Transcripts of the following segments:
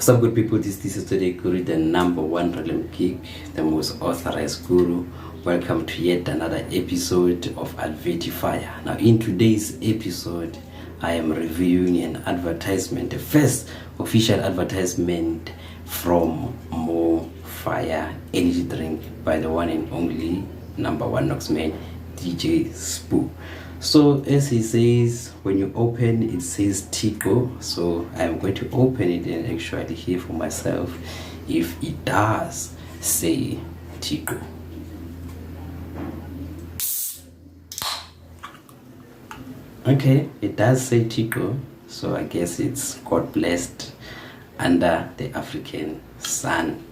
What's up, good people? This is today Guru, the number one realm geek, the most authorized guru. Welcome to yet another episode of Advertifire. Now, in today's episode, I am reviewing an advertisement, the first official advertisement from Mofaya energy drink by the one and only number one Knoxman, DJ Spoo. So as he says, when you open it says Tico, so I'm going to open it and actually hear for myself if it does say Tico. Okay, it does say Tico, so I guess it's God blessed under the African sun.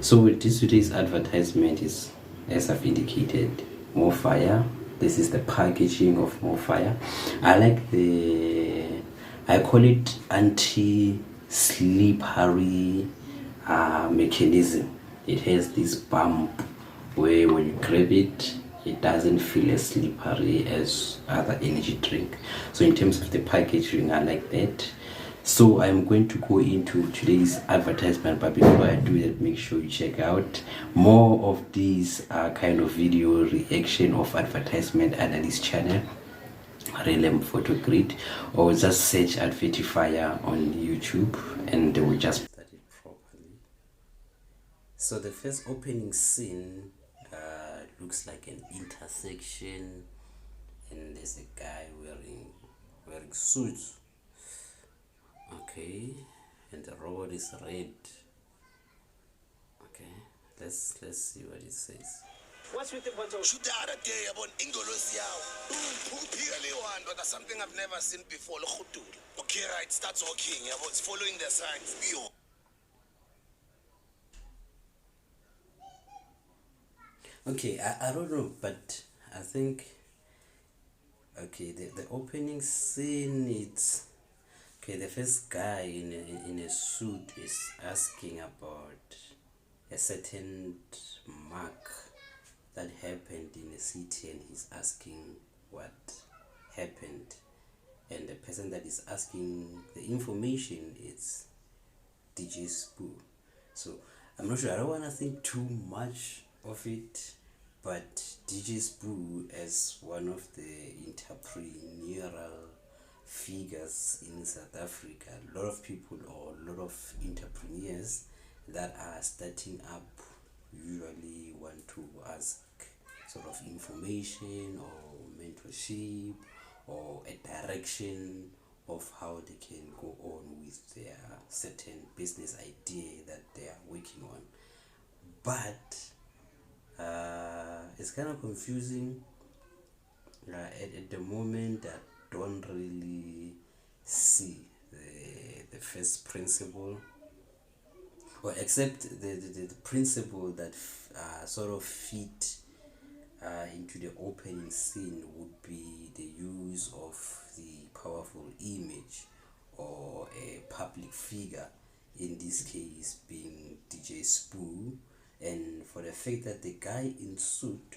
So with today's advertisement is, as I've indicated, Mofaya. This is the packaging of Mofaya. I call it anti-slippery mechanism. It has this bump where when you grab it, it doesn't feel as slippery as other energy drink. So in terms of the packaging, I like that. So I'm going to go into today's advertisement, but before I do that, make sure you check out more of these kind of video reaction of advertisement under this channel, Realm Photo Grid, or just search Advertifire on YouTube and they will just start it properly. So the first opening scene looks like an intersection, and there's a guy wearing suits. Okay, and the road is red. Okay, let's see what it says. What's with the bottle? Shoot the other day about Ingolosiao. Boom, but that's something I've never seen before. Okay, right, starts walking. It's following the signs. Okay, I don't know, but I think okay, the opening scene, it's okay. The first guy in a suit is asking about a certain mark that happened in a city, and he's asking what happened, and the person that is asking the information is DJ Spoo. So I'm not sure, I don't want to think too much of it, but DJ Spoo, as one of the entrepreneurial figures in South Africa, a lot of people or a lot of entrepreneurs that are starting up usually want to ask sort of information or mentorship or a direction of how they can go on with their certain business idea that they are working on. But it's kind of confusing at the moment. I don't really see the first principle, or except the principle that sort of fit into the opening scene would be the use of the powerful image or a public figure, in this case being DJ Spoo, and for the fact that the guy in suit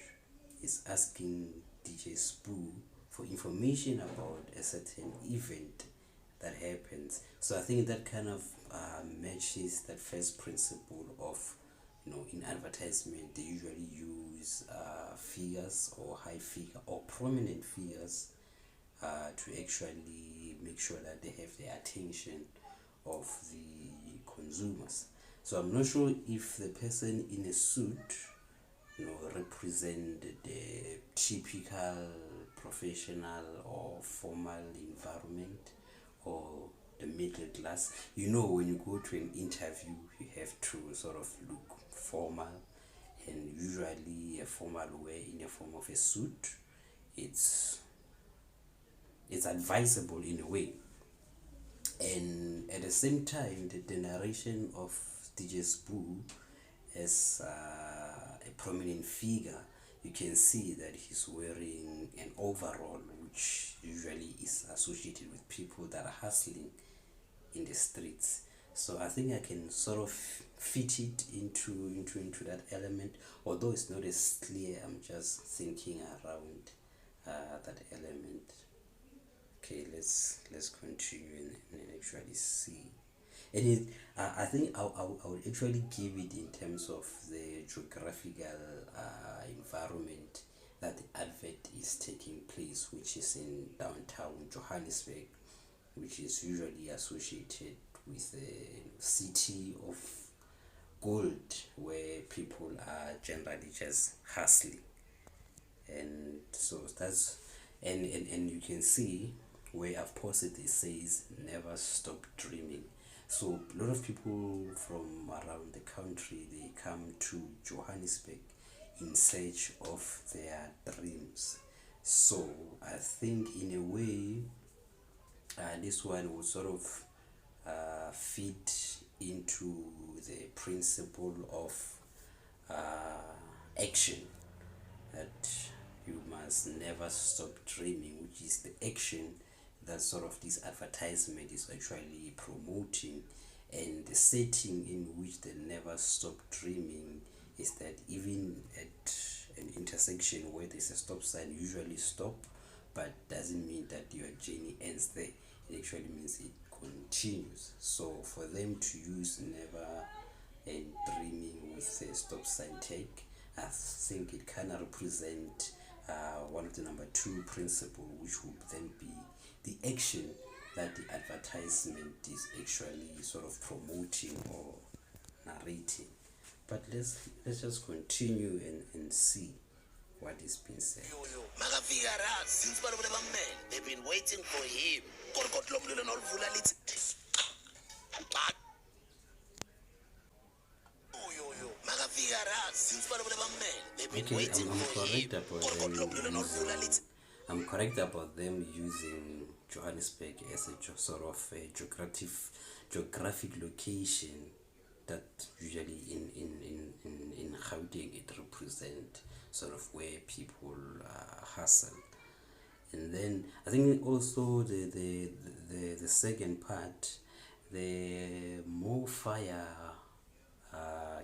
is asking DJ Spoo for information about a certain event that happens. So I think that kind of matches that first principle of, in advertisement they usually use figures or high figure or prominent figures to actually make sure that they have the attention of the consumers. So I'm not sure if the person in a suit represent the typical professional or formal environment or the middle class. When you go to an interview, you have to sort of look formal, and usually a formal wear in the form of a suit, it's advisable in a way. And at the same time, the narration of DJ Spoo as a prominent figure, you can see that he's wearing an overall, which usually is associated with people that are hustling in the streets. So I think I can sort of fit it into that element, although it's not as clear. I'm just thinking around that element. Okay, let's continue and actually see. And it, I think I would actually give it in terms of the geographical environment that the advert is taking place, which is in downtown Johannesburg, which is usually associated with the city of gold, where people are generally just hustling. And so that's, and you can see where I've posted it says never stop dreaming. So a lot of people from around the country, they come to Johannesburg in search of their dreams. So I think in a way, this one will sort of fit into the principle of action, that you must never stop dreaming, which is the action that sort of this advertisement is actually promoting. And the setting in which they never stop dreaming is that even at an intersection where there's a stop sign, usually stop, but doesn't mean that your journey ends there. It actually means it continues. So for them to use never and dreaming with a stop sign tag, I think it kind of represent one of the number two principle, which would then be the action that the advertisement is actually sort of promoting or narrating. But let's just continue and see what is being said. Makafika ra since balobole bammele they've been waiting for him. Kodwa lo mlilo noluvula lithi makafika ra since balobole bammele they've been Okay, waiting I'm for him. correct about Kodwa lo mlilo them noluvula lithi using. I'm correct about them using Johannesburg as a sort of a geographic location that usually in Gauteng it represents sort of where people hustle. And then I think also the second part, the Mofaya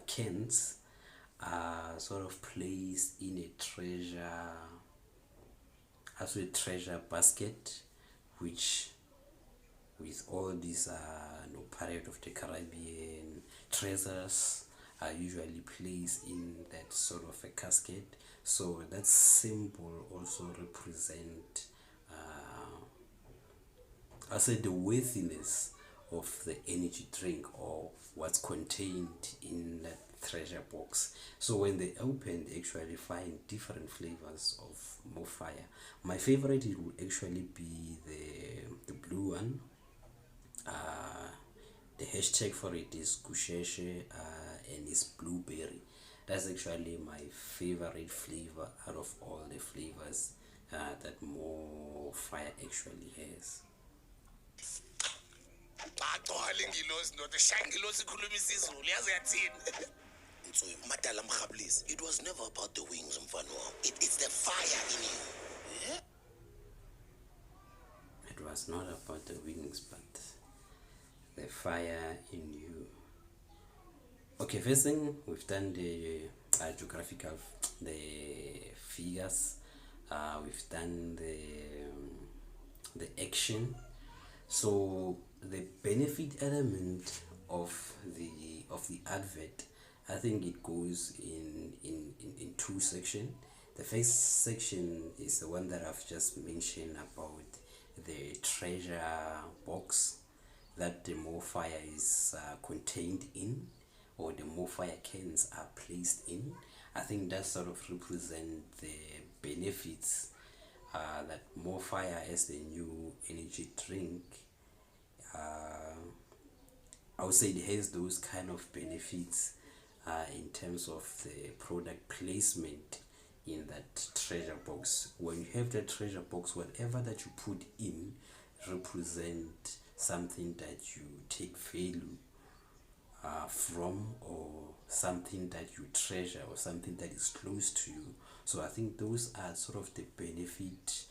cans are sort of placed in a treasure basket, which with all these Pirate of the Caribbean treasures are usually placed in that sort of a casket. So that symbol also represent I said the worthiness of the energy drink or what's contained in that treasure box. So when they open, they actually find different flavors of Mofaya. My favorite, it would actually be the blue one. The hashtag for it is kusheshe and it's blueberry. That's actually my favorite flavor out of all the flavors that Mofaya actually has. agcwala ingilosi ndoda shangilosi ikhuluma isizulu yazi yathini Mtsoyi madala mkhablisi. It was never about the wings mfana wami. It's the fire in you. Yeah. It was not about the wings, but the fire in you. Okay, first thing, we've done the geographical, the figures. We've done the action. So the benefit element of the advert, I think it goes in two sections. The first section is the one that I've just mentioned about the treasure box that the Mofaya is contained in, or the Mofaya cans are placed in. I think that sort of represent the benefits that Mofaya as the new energy drink. I would say it has those kind of benefits in terms of the product placement in that treasure box. When you have that treasure box, whatever that you put in represent something that you take value from, or something that you treasure, or something that is close to you. So I think those are sort of the benefit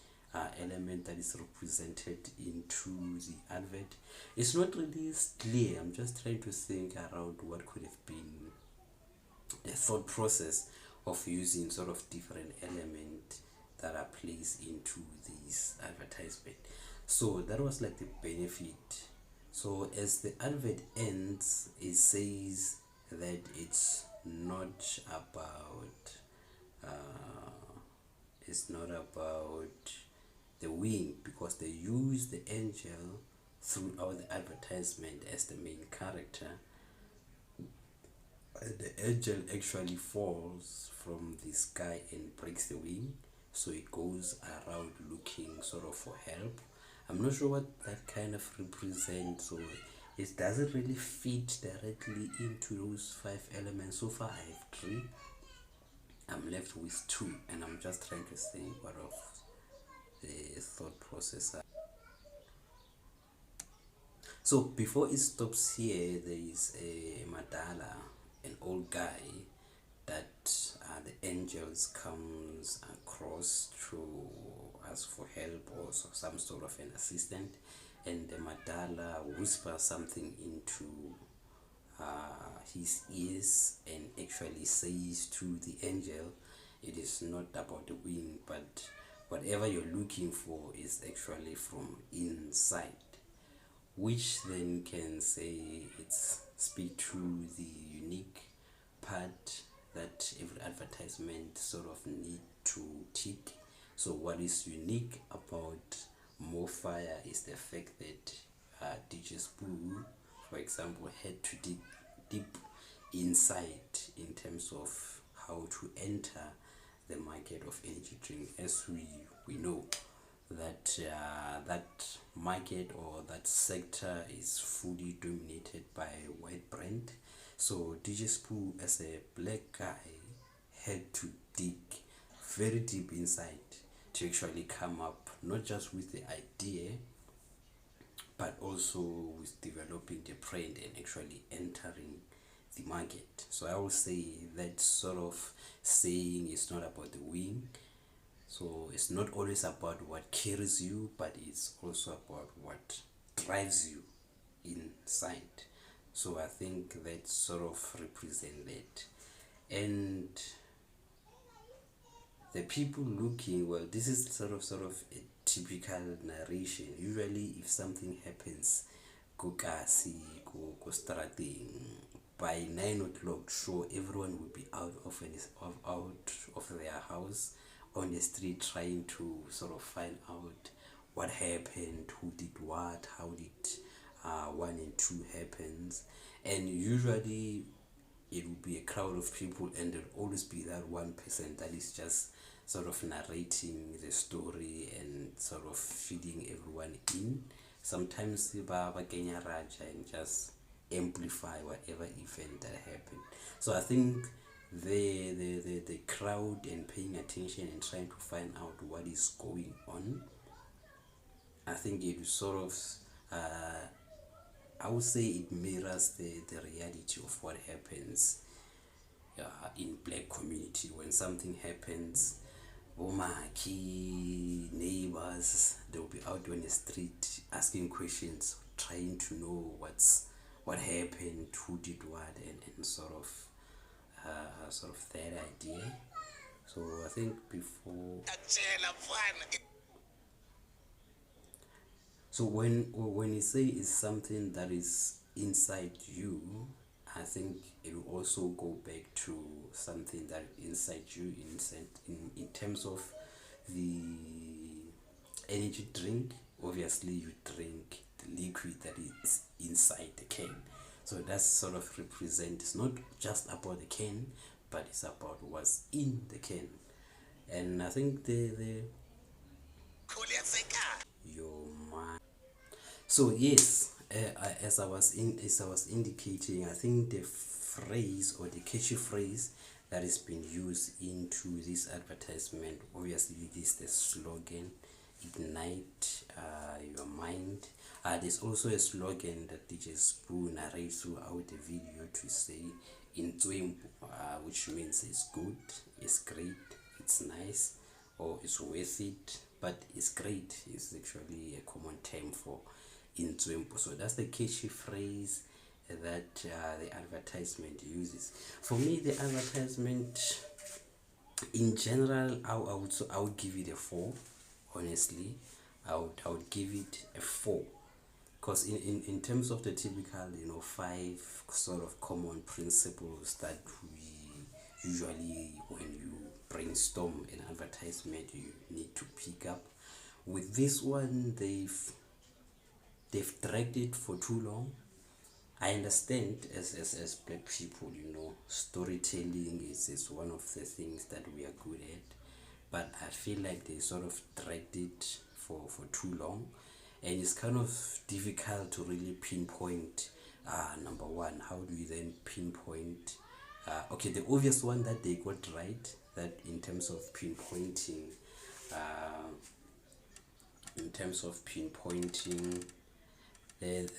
element that is represented into the advert. It's not really clear. I'm just trying to think around what could have been the thought process of using sort of different elements that are placed into this advertisement. So that was like the benefit. So as the advert ends, it says that uh, it's not about the wing, because they use the angel throughout the advertisement as the main character. The angel actually falls from the sky and breaks the wing, so it goes around looking sort of for help. I'm not sure what that kind of represents, so it doesn't really fit directly into those 5 elements. So far I have 3, I'm left with 2, and I'm just trying to see what of the thought process. So before it stops here, there is a Madala, an old guy that the angels comes across to ask for help or some sort of an assistant, and the Madala whispers something into his ears and actually says to the angel, it is not about the wing, but whatever you're looking for is actually from inside, which then can say it's speak to the unique part that every advertisement sort of need to tick. So what is unique about Mofaya is the fact that DJ Spoo, for example, had to dig deep inside in terms of how to enter the market of energy drink. As we know that that market or that sector is fully dominated by white brand. So DJ Spoo, as a black guy, had to dig very deep inside to actually come up not just with the idea, but also with developing the brand and actually entering the market. So I will say that sort of saying is not about the wing. So it's not always about what carries you, but it's also about what drives you inside. So I think that sort of represent that. And the people looking, well, this is sort of a typical narration. Usually if something happens, go kasi, go stratting, by 9 o'clock, sure, everyone will be out of their house on the street trying to sort of find out what happened, who did what, how did 1 and 2 happens. And usually it will be a crowd of people, and there'll always be that 1% that is just sort of narrating the story and sort of feeding everyone in. Sometimes Baba Kenya Raja and just amplify whatever event that happened. So I think the crowd and paying attention and trying to find out what is going on, I think it sort of I would say it mirrors the reality of what happens in black community. When something happens, Omaki, neighbors, they will be out on the street asking questions, trying to know what happened, who did what, and sort of that idea. So I think before, so when you say it's something that is inside you, I think it will also go back to something that inside you, in terms of the energy drink. Obviously you drink the liquid that is inside the can, so that sort of represents, it's not just about the can, but it's about what's in the can. And I think the your mind. So yes, as I was indicating, I think the phrase or the catchy phrase that has been used into this advertisement, obviously it is the slogan, ignite your mind. There's also a slogan that DJ Spoo narrates throughout the video to say in which means it's good, it's great, it's nice, or it's worth it, but it's great is actually a common term for Inzwempu. So that's the catchy phrase that the advertisement uses. For me, the advertisement in general, I would give it a 4. Honestly, I would give it a 4, because in terms of the typical, you know, 5 sort of common principles that we usually, when you brainstorm an advertisement, you need to pick up. With this one, they've dragged it for too long. I understand, as black people, you know, storytelling is one of the things that we are good at, but I feel like they sort of dragged it for too long, and it's kind of difficult to really pinpoint. Number one, how do you then pinpoint? Okay, the obvious one that they got right, that in terms of pinpointing, uh,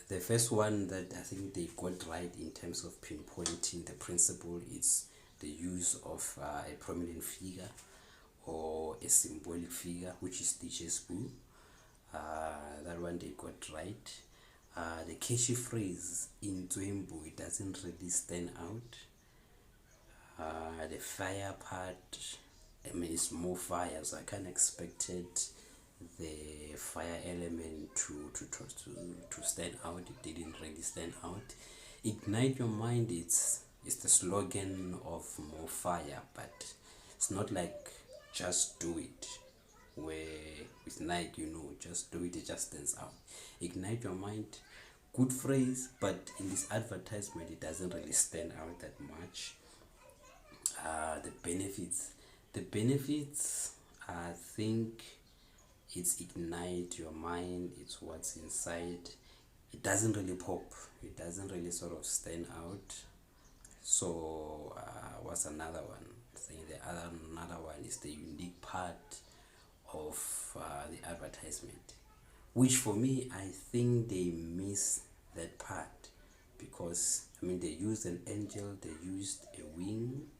the first one that I think they got right in terms of pinpointing the principle is the use of a prominent figure or a symbolic figure, which is DJ Spoo. That one they got right. The catchy phrase in Twembu, it doesn't really stand out. The fire part, I mean, it's more fire, so I kind of expected the fire element to stand out. It didn't really stand out. Ignite your mind, it's the slogan of Mofaya, but it's not like just do it, where with Nike, you know, just do it, it just stands out. Ignite your mind, good phrase, but in this advertisement it doesn't really stand out that much. The benefits, I think it's ignite your mind, it's what's inside. It doesn't really pop, it doesn't really sort of stand out. So what's another one? I think another one is the unique part of the advertisement, which for me, I think they miss that part, because I mean, they used an angel, they used a wing,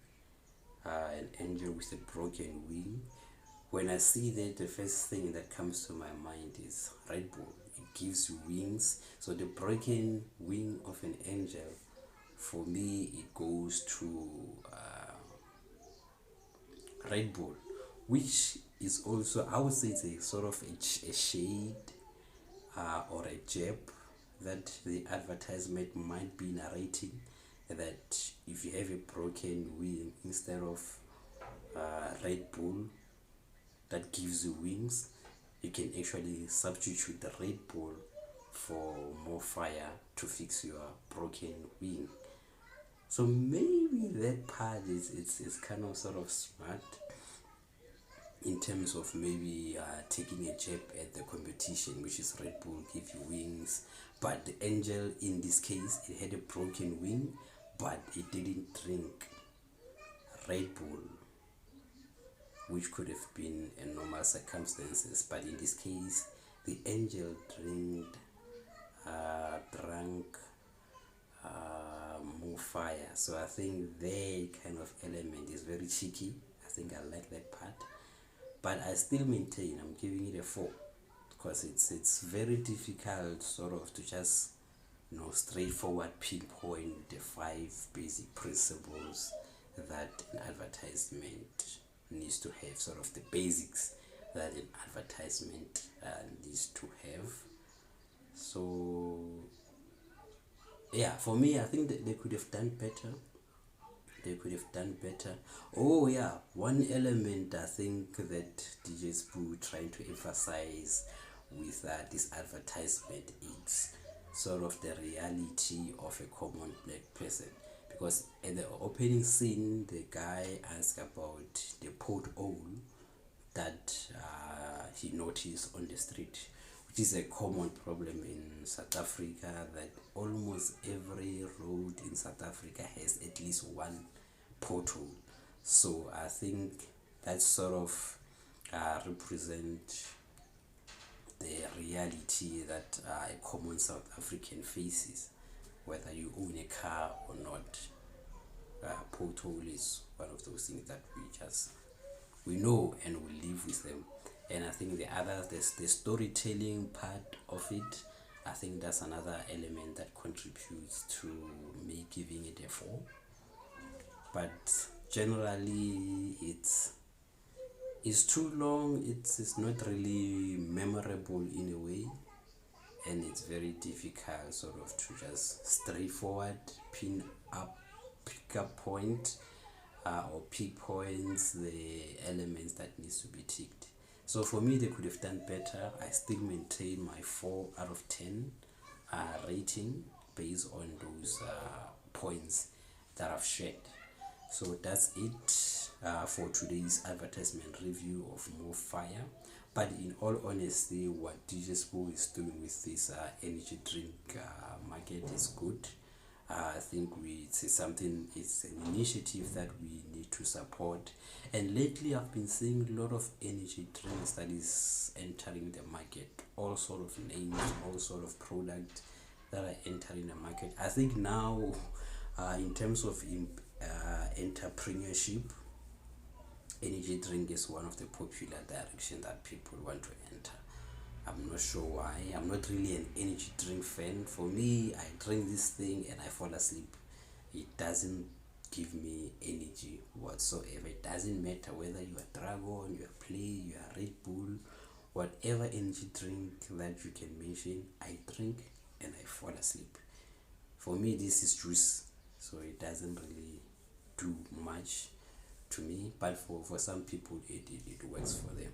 an angel with a broken wing. When I see that, the first thing that comes to my mind is Red Bull. It gives you wings. So the broken wing of an angel, for me, it goes to Red Bull, which is also, I would say, it's a sort of a shade or a jab that the advertisement might be narrating, that if you have a broken wing, instead of Red Bull that gives you wings, you can actually substitute the Red Bull for Mofaya to fix your broken wing. So maybe that part is kind of sort of smart in terms of maybe taking a jab at the competition, which is Red Bull give you wings, but the angel in this case, it had a broken wing, but it didn't drink Red Bull, which could have been in normal circumstances, but in this case, the angel drank more fire. So I think their kind of element is very cheeky. I think I like that part, but I still maintain I'm giving it a 4, because it's very difficult sort of to just, you know, straightforward pinpoint the 5 basic principles that an advertisement needs to have, sort of the basics that an advertisement needs to have. So yeah, for me, I think that they could have done better. Oh yeah, one element I think that DJ Spoo trying to emphasize with this advertisement is sort of the reality of a common black person, because in the opening scene, the guy asks about the pothole that he noticed on the street, which is a common problem in South Africa, that almost every road in South Africa has at least one pothole. So I think that sort of represent the reality that a common South African faces, whether you own a car or not. Pothole is one of those things that we know and we live with them. And I think the storytelling part of it, I think that's another element that contributes to me giving it a 4. But generally, it's too long. It's not really memorable in a way. and it's very difficult sort of to just straightforward pick up point or pick points the elements that needs to be ticked. So for me, they could have done better. I still maintain my 4 out of 10 rating based on those points that I've shared. So that's it for today's advertisement review of Mofaya. But in all honesty, what DJ Spoo is doing with this energy drink market is good. I think it's an initiative that we need to support. And lately, I've been seeing a lot of energy drinks that is entering the market. All sort of names, all sort of products that are entering the market. I think now, in terms of entrepreneurship, energy drink is one of the popular direction that people want to enter. I'm not sure why. I'm not really an energy drink fan. For me, I drink this thing and I fall asleep. It doesn't give me energy whatsoever. It doesn't matter whether you are Dragon, you are Play, you are Red Bull, whatever energy drink that you can mention, I drink and I fall asleep. For me, this is juice, so it doesn't really do much to me, but for some people it works for them.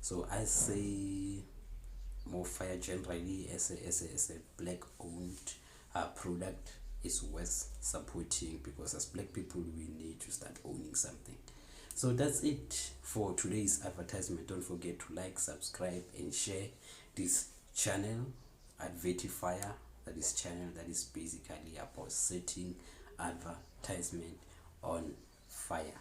So I say Mofaya generally as a black owned product is worth supporting, because as black people we need to start owning something. So that's it for today's advertisement. Don't forget to like, subscribe and share this channel, Advertifire. That is channel that is basically about setting advertisement on fire.